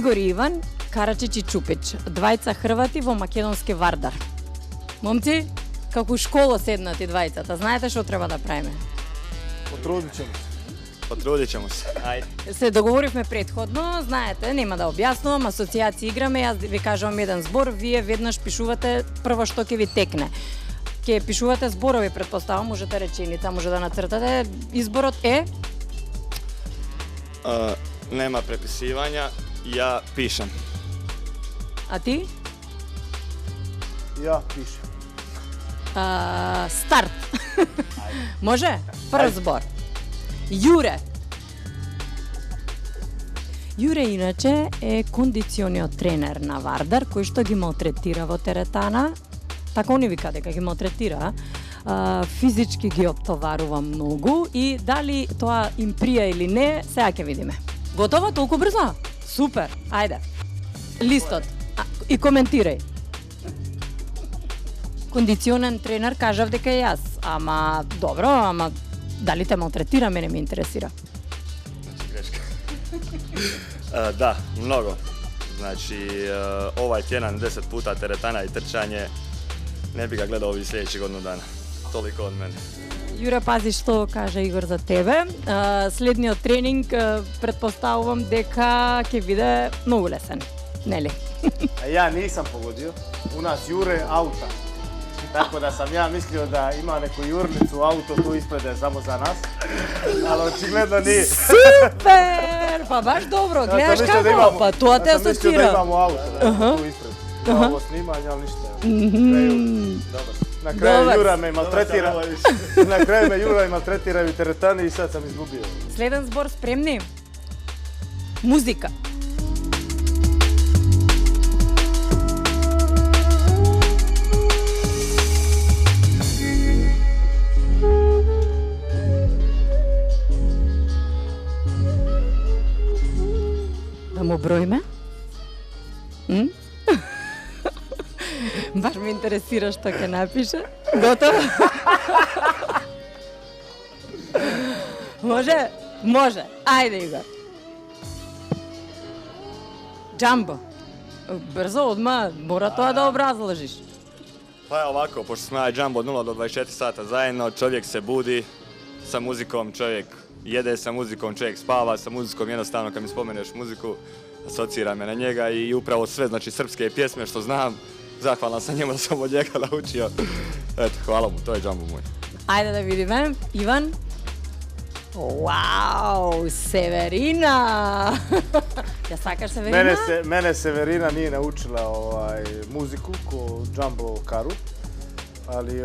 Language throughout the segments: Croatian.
Игор и Иван, Карачич и Чупич, двајца Хрвати во македонски Вардар. Момци, како школа седнат и двајцата, знаете што треба да правиме? Потрудit ćemo se. Ajde. Се договоривме предходно, знаете, нема да објаснувам, асоцијација играме, јас ви кажувам еден збор, вие веднаш пишувате прво што ќе ви текне. Ќе пишувате зборови, предпоставам, можете реченица, може да нацртате. Изборот е? Nema prepisivanja, ja pišem. А ти? Ja pišem. Старт. Може? Прв збор. Јуре. Јуре иначе е кондициониот тренер на Вардар, кој што ги малтретира во теретана. Така они вика дека ги малтретира. Физички ги оптоварува многу и дали тоа им прија или не, сега ќе видиме. Готово? Толку брзо? Супер. Ајде. Листот. И коментирај. Кондиционен тренер кажав дека е јас. Ама добро, ама дали те малтретира, мене ме интересира. Znači greška. Da, mnogo. Znači, ovaj tjedan 10 puta teretana i trčanje, ne bi ga gledao ovih sljedećih godinu dana. Toliko od mene. Јуре, пази што кажа Игор за тебе. Следниот тренинг претпоставувам дека ќе биде многу лесен. Нели? A ja nisam pogodio. U nas jure auta. Tako da sam ja mislio da ima neku jurnicu auto tu ispred je samo za nas. Ali očigledno nije. Супер! Па баш добро, гледаш како? Па тоа те Ja sam mislio da асоцира. imamo auto tu ispred. Ima ovo snimanje, ali ništa. Na kraju Dobar. Jura me maltretira. Na kraju me Jura i maltretiraju teretani i sad sam izgubio. Следен збор, спремни? Музика. Да му броиме? Баш ме интересира што ќе напише. Готово? Може? Може. Ајде, Игор. Джамбо. Брзо, одма, мора тоа да образложиш. Pa je ovako, pošto smo ja i Jumbo od 0 do 24 sata zajedno, čovjek se budi sa muzikom, čovjek jede sa muzikom, čovjek spava sa muzikom, jednostavno kad mi spomeneš muziku, asocira me na njega i upravo sve, znači srpske pjesme što znam, zahvalan sam njemu da sam od njega naučio. Eto, hvala mu, to je Jumbo moj. Ајде да видиме. Иван. Вау, Северина! Ја сакаш Северина? Mene Severina nije naučila muziku ko Jumbo Karu, ali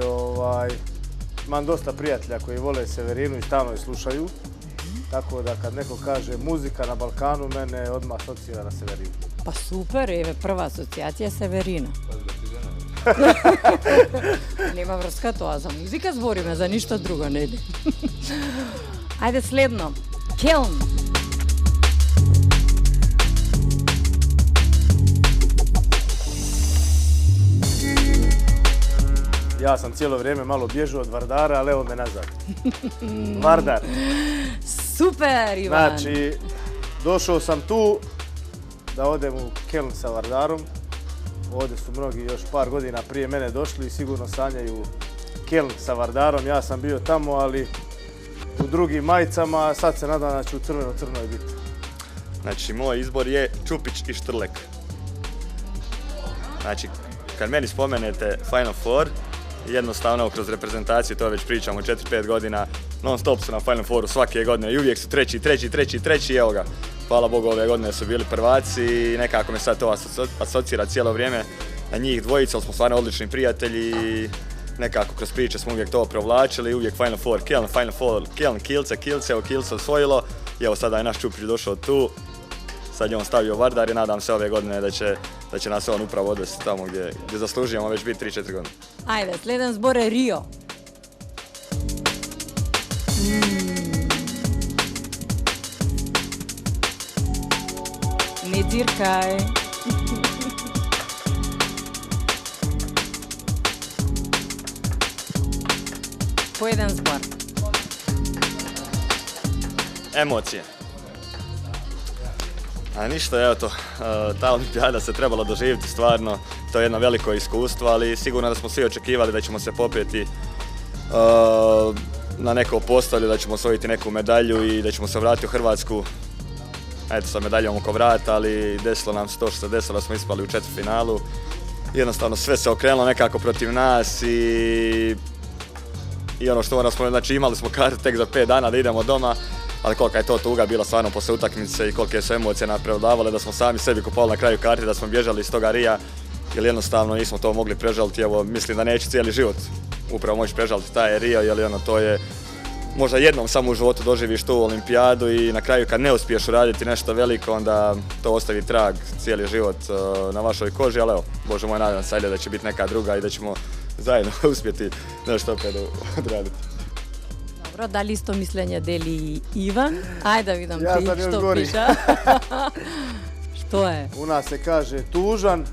imam dosta prijatelja koji vole Severinu i stalno je slušaju. Tako da kad neko kaže muzika na Balkanu, mene odmah asocira na Severinu. Па супер, еве прва асоцијација Северина. Нема врска тоа, за музика збориме, за ништо друго, нели? Ајде следно. Келн. Ja sam cijelo vrijeme malo bježao od Vardara, ali evo me nazad. Vardar. Супер, Иван. Znači, došao sam tu da odem u Keln sa Vardarom. Ovdje su mnogi još par godina prije mene došli i sigurno sanjaju Keln sa Vardarom. Ja sam bio tamo, ali u drugim majicama, a sad se nadam da ću u crveno-crnoj biti. Znači, moj izbor je Čupić i Štrlek. Znači, kad meni spomenete Final Four, jednostavno kroz reprezentaciju, to već pričamo 4-5 godina, non stop su na Final Fouru svake godine i uvijek su treći, evo ga. Hvala Bogu, ove godine su bili prvaci i nekako me sad to asocira cijelo vrijeme na njih dvojica, ali smo stvarno odlični prijatelji i nekako kroz priče smo uvijek to provlačili, uvijek Final Four, Keln, Final Four, Keln, Kielce, evo Kielce osvojilo i evo sada je naš Čupić došao tu, sad je on stavio Vardar i nadam se ove godine da će nas on upravo odvesti tamo gdje zaslužujemo već biti 3-4 godine. Ајде, следен збор е Рио. Не диркај. По еден збор. Emocije. A ništa, evo to, ta olimpijada se trebala doživjeti stvarno, to je jedno veliko iskustvo, ali sigurno da smo svi očekivali da ćemo se popeti na neko postolje, da ćemo osvojiti neku medalju i da ćemo se vratiti u Hrvatsku, eto, sa medaljom oko vrata, ali desilo nam se to što se desilo, da smo ispali u četvrtfinalu. Jednostavno sve se okrenulo nekako protiv nas i ono što moramo spomenuti, znači imali smo karte tek za 5 dana da idemo doma, ali kolika je to tuga bila stvarno poslije utakmice i kolike su emocije nam prevladavale, da smo sami sebi kupovali na kraju karte, da smo bježali iz toga Rija, jer jednostavno nismo to mogli prežaliti. Evo, mislim da neće cijeli život upravo moći prežaliti taj Rio, jer to je možda jednom samo u životu doživiš tu olimpijadu i na kraju kad ne uspiješ uraditi nešto veliko, onda to ostavi trag cijeli život na vašoj koži, ali evo, Bože moj, nadam se da će biti neka druga i da ćemo zajedno uspjeti nešto opet odraditi. Dobro, da li isto mišljenje deli Ivan? Ajde da vidim ti što piše. Što je? U nas se kaže tužan,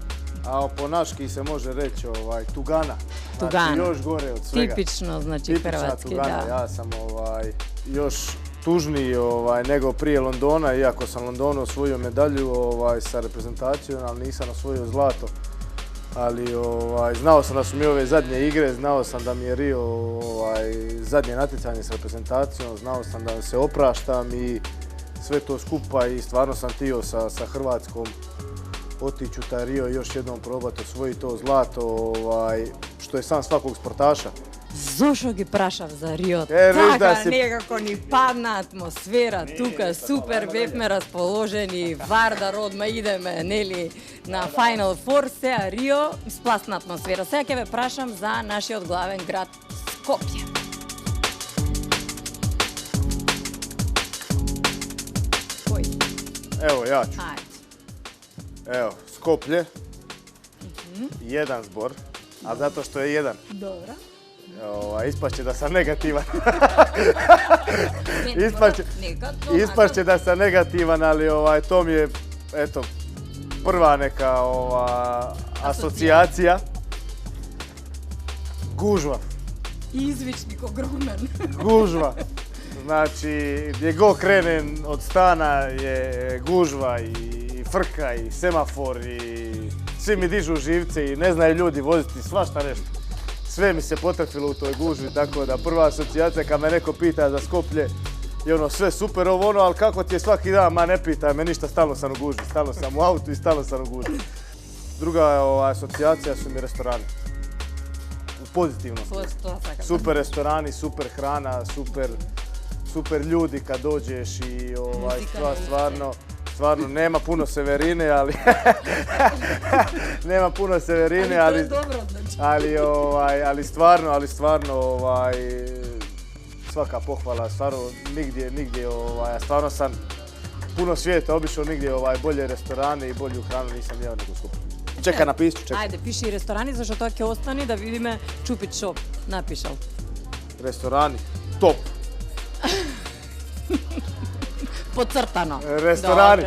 a po naški se može reći tugana. Znači još gore od svega. Tipično, znači hrvatski, tugana. Da. Ja sam još tužniji nego prije Londona, iako sam Londonu osvojio medalju sa reprezentacijom, ali nisam osvojio zlato. Ali znao sam da su mi ove zadnje igre, znao sam da mi je Rio zadnje natjecanje s reprezentacijom, znao sam da se opraštam i sve to skupa i stvarno sam htio sa Hrvatskom otići u taj Rio i još jednom probati osvojiti to zlato, što je san svakog sportaša. Zašto gi prašav za Rio? Така nekako ni padna atmosfera, tuka super, befme raspoloženi, Vardar odmah ideme na Final Four, сега Rio, splasna atmosfera. Сега ќе ве прашам за нашиот главен град Скопје. Кој? Evo, ja ću. Evo, Skoplje, jedan zbor, a zato što je jedan. Dobro. Ispašće da sam negativan. Ispašće da sam negativan, ali to mi je, eto, prva neka asocijacija. Gužva. Izvičnik ogroman. Gužva. Znači, gdje god krenem od stana je gužva i frka i semafor i svi mi dižu živce i ne znaju ljudi voziti svašta nešto. Sve mi se potrefilo u toj gužvi, tako da prva asocijacija kad me neko pita za Skoplje je sve super ali kako ti je svaki dan, ma ne pitaj me ništa, stalno sam u gužvi, stalno sam u autu i stalno sam u gužvi. Druga asocijacija su mi restorani. U pozitivnosti. Super restorani, super hrana, super ljudi kad dođeš i stvarno nema puno Severine, ali nema puno Severine, ali stvarno svaka pohvala, stvarno nigdje, stvarno sam puno svijeta obišao, nigdje bolje restorane i bolju hranu nisam jeo nego u Skoplju. Čekaj, napiši, čekaj. Ajde, piši restorani, zašto to ќе ostani da vidime Čupić Shop, napišal. Restorani, top. Podcrtano. Restorani.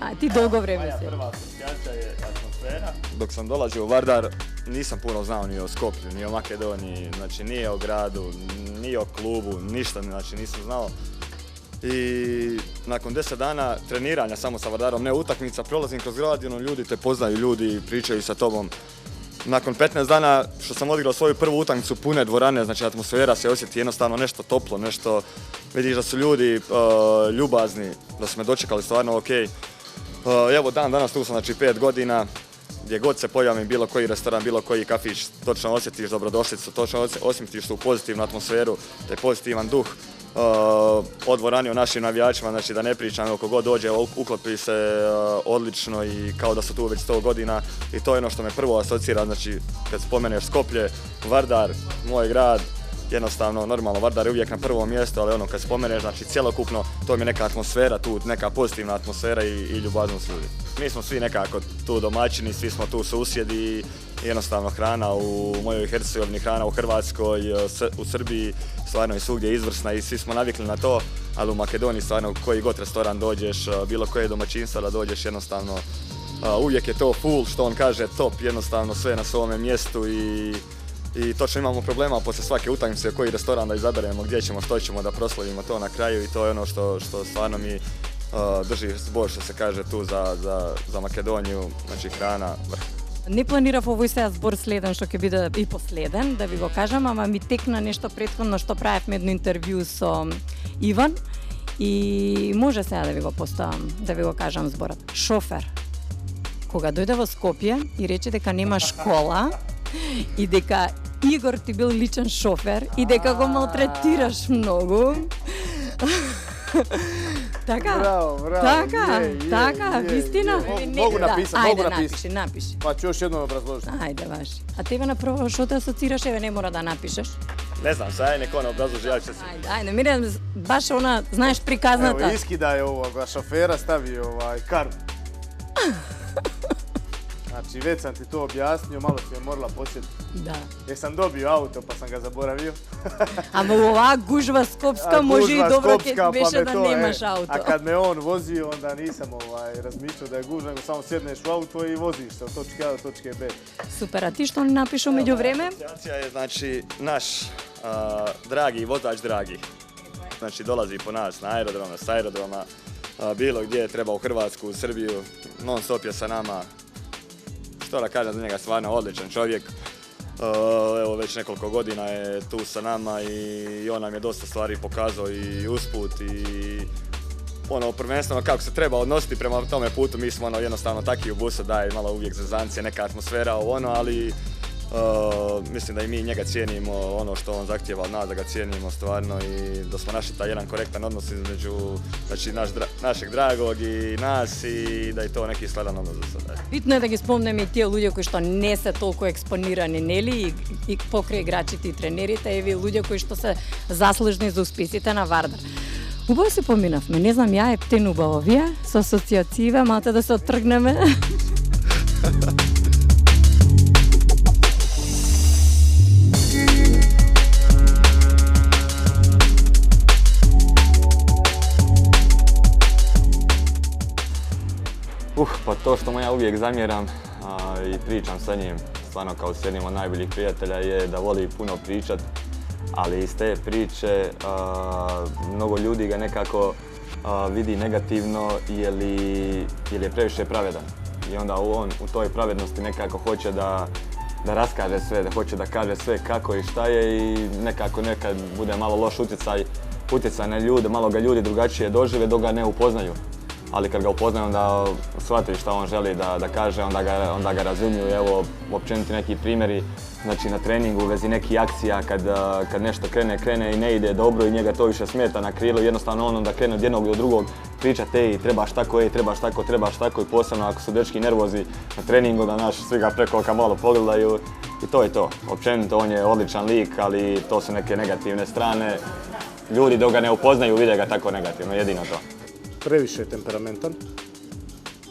A ti dugo vreme si. Prva asocijacija je atmosfera. Dok sam dolazio u Vardar, nisam puno znao ni o Skoplju, ni o Makedoniji, znači ni o gradu, ni o klubu, ništa, znači nisam znao. I nakon 10 dana treniranja samo sa Vardarom, ne utakmica, prolazim kroz grad i ljudi te poznaju, ljudi pričaju sa tobom. Nakon 15 dana što sam odigrao svoju prvu utakmicu pune dvorane, znači atmosfera se osjeti jednostavno nešto toplo, nešto, vidiš da su ljudi ljubazni, da su me dočekali stvarno ok. Evo danas tu sam, znači 5 godina, gdje god se pojavim, bilo koji restoran, bilo koji kafić, točno osjetiš dobrodošlicu, točno osjetiš tu pozitivnu atmosferu, taj pozitivan duh. O dvorani, o našim navijačima, znači da ne pričam, oko god dođe, uklopi se odlično i kao da su tu već 100 godina i to je ono što me prvo asocira, znači kad spomeneš Skoplje, Vardar, moj grad, jednostavno, normalno, Vardar je uvijek na prvom mjestu, ali kad spomeneš, znači cjelokupno, to mi je neka atmosfera tu, neka pozitivna atmosfera i ljubaznost ljudi. Mi smo svi nekako tu domaćini, svi smo tu susjedi i jednostavno hrana u mojoj Hercegovini, hrana u Hrvatskoj, u Srbiji, stvarno je svugdje izvrsna i svi smo navikli na to, ali u Makedoniji stvarno koji god restoran dođeš, bilo koje domaćinstvo da dođeš, jednostavno uvijek je to full, što on kaže, top, jednostavno sve na svome mjestu i točno imamo problema poslije svake utakmice koji restoran da izaberemo, gdje ćemo, što ćemo da proslavimo to na kraju i to je ono što stvarno mi drži zbor, što se kaže, tu za Makedoniju, znači hrana, vrh. Не планирав овој сега збор следен што ќе биде и последен, да ви го кажам, ама ми текна нешто претходно што правевме едно интервју со Иван и може сега да ви го поставам, да ви го кажам зборот. Шофер. Кога дојде во Скопје и рече дека нема школа и дека Игор ти бил личен шофер и дека го малтретираш многу. Така, Браво, така, вистина. Могу написам, могу Ајде, напиши. Pa ću još jednom obrazložiti. Ајде, ваши. А тебе на прво што те асоцираш, еве не мора да напишеш. Ne znam, sad neko ono obrazloži, ja ću se... Ајде, мире, баш она, знаеш, приказната. Evo, iskidaj ovoga šofera, stavi karmu. Znači, već sam ti to objasnio, malo si me morala posjetiti. Да. Jer sam dobio auto pa sam ga zaboravio. Ама оваа гужва скопска може и добро ќе беше да немаш ауто. A kad me on vozio, onda nisam razmišljao da je gužva, nego samo sjedneš u auto i voziš se od točke A do točke B. Супер, а ти што ни напишал меѓу време? Asocijacija je, znači, naš dragi vozač dragi. Znači, dolazi po nas na aerodrom, s aerodroma, bilo gdje treba u Hrvatsku, u Srbiju, non stop je sa nama. Što da kažem za njega, stvarno odličan čovjek. Evo, već nekoliko godina je tu sa nama i on nam je dosta stvari pokazao i usput i prvenstveno kako se treba odnositi prema tome putu. Mi smo jednostavno taki u busu, daje malo uvijek zezancije, neka atmosfera ali mislim da i mi njega cijenimo, ono što on zahtijeva od nas da ga cijenimo stvarno i da smo našli taj jedan korektan odnos između, znači, našeg dragog i nas i da je to neki skladan odnos za sada. Битно е да ги спомнеме и тие луѓе кои што не се толку експонирани, нели, и покрај играчите и тренерите, еви луѓе кои што се заслужни за успесите на Вардар. Убаво се поминавме, не знам ја, ептен убаво вие, со асоцијативе, малце да се оттргнеме. Pa to što mu ja uvijek zamjeram i pričam sa njim, stvarno kao s jednim od najboljih prijatelja, je da voli puno pričat, ali iz te priče mnogo ljudi ga nekako vidi negativno jer je previše pravedan. I onda on u toj pravednosti nekako hoće da raskaže sve, da hoće da kaže sve kako i šta je i nekako nekad bude malo loš utjecaj na ljude, malo ga ljudi drugačije dožive dok ga ne upoznaju. Ali kad ga upoznaju onda shvati šta on želi da kaže, onda ga razumiju. Evo, općeniti neki primjeri, znači na treningu u vezi nekih akcija kad nešto krene i ne ide dobro i njega to više smeta na krilu, jednostavno on onda krene od jednog do drugog pričat, trebaš tako i posebno ako su dečki nervozi na treningu da svi ga preko oka malo pogledaju i to je to. Općenito on je odličan lik, ali to su neke negativne strane. Ljudi dok ga ne upoznaju vide ga tako negativno, jedino to. Previše je temperamentan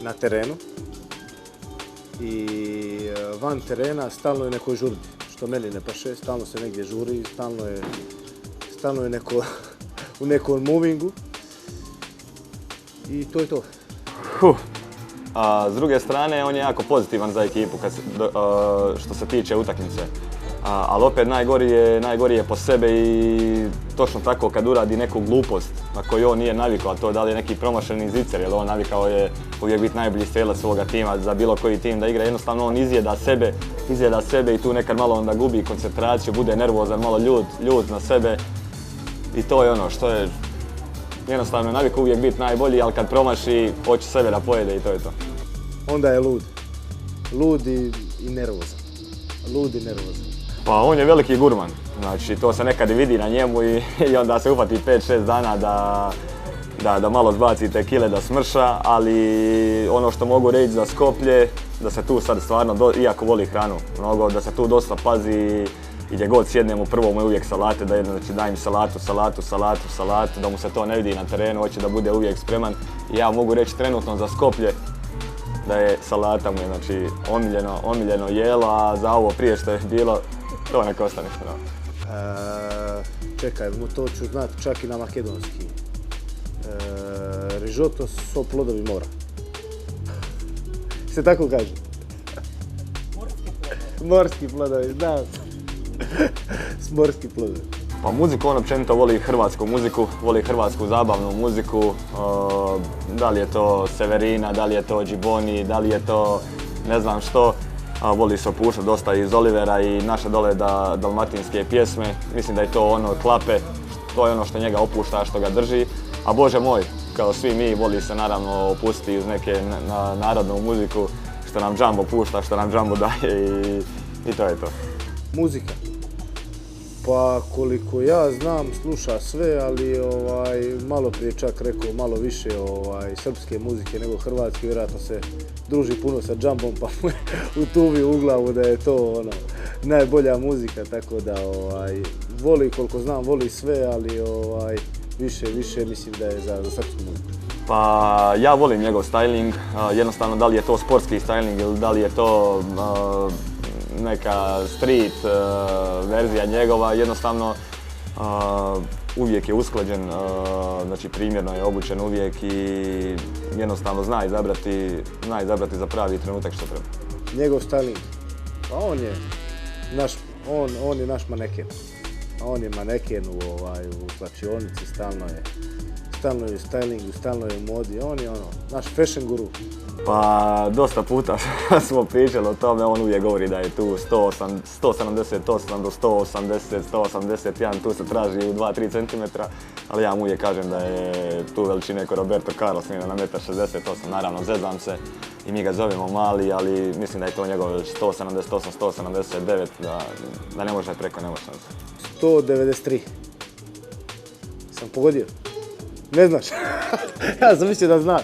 na terenu i van terena stalno je nekoj žurbi, što meni ne paše, stalno se negdje žuri, stalno je u nekom movingu i to je to. S druge strane, on je jako pozitivan za ekipu što se tiče utakmice. Ali opet najgori je po sebe i točno tako kad uradi neku glupost na koju on nije navikao, a to da li je neki promašeni zicer, jer on navikao je uvijek biti najbolji strelac svoga tima, za bilo koji tim da igra, jednostavno on izjeda sebe i tu nekad malo onda gubi koncentraciju, bude nervozan, malo ljut na sebe i to je ono što je jednostavno navikao uvijek biti najbolji, ali kad promaši hoće sebe da pojede i to je to. Onda je lud i nervozan, Pa on je veliki gurman, znači to se nekad i vidi na njemu i onda se uhvati 5-6 dana da malo zbacite kile, da smrša, ali ono što mogu reći za Skoplje, da se tu sad stvarno, iako voli hranu mnogo, da se tu dosta pazi i gdje god sjednem u prvom je uvijek salate, znači dajem salatu, da mu se to ne vidi na terenu, hoće da bude uvijek spreman. I ja mogu reći trenutno za Skoplje da je salata mu je, znači, omiljeno jelo, a za ovo prije što je bilo, to neka ostane što. Čekaj, to ću znati čak i na makedonski. Rižoto so plodovi mora. Se tako kaže? Morski plodovi, znam. Morski plodovi. Pa muziku, on općenito voli hrvatsku muziku, voli hrvatsku zabavnu muziku, da li je to Severina, da li je to Džiboni, da li je to ne znam što. Voli se opuštati dosta iz Olivera i naše dole dalmatinske pjesme. Mislim da je to ono klape, to je ono što njega opušta, što ga drži. A Bože moj, kao svi mi, voli se naravno opustiti uz neke narodnu muziku, što nam Džambo pušta, što nam Džambo daje i to je to. Muzika. Pa koliko ja znam sluša sve, ali malo prije čak rekao malo više srpske muzike nego hrvatske, vjerojatno se druži puno sa Džambom pa mu je utuvio u glavu da je to najbolja muzika, tako da voli, koliko znam, voli sve, ali više mislim da je za srpsku muziku. Pa ja volim njegov styling, jednostavno da li je to sportski styling ili da li je to neka street verzija njegova, jednostavno uvijek je usklađen, znači primjerno je obučen uvijek i jednostavno zna izabrati za pravi trenutak što treba. Njegov styling, pa on je naš maneken. On je maneken u slačionici, stalno je u stylingu, stalno je u modi, on je naš fashion guru. Pa dosta puta smo pričali o tome, on uvijek govori da je tu 178 do 180, 181, tu se traži u 2-3 cm, ali ja mu uvijek kažem da je tu veličine ko Roberto Carlos, na 1,68 m, naravno zezam se i mi ga zovemo mali, ali mislim da je to njegov 178, 179, da ne može preko, ne može šanse. 193. Sam pogodio? Ne znaš? Ja sam mislio da znaš.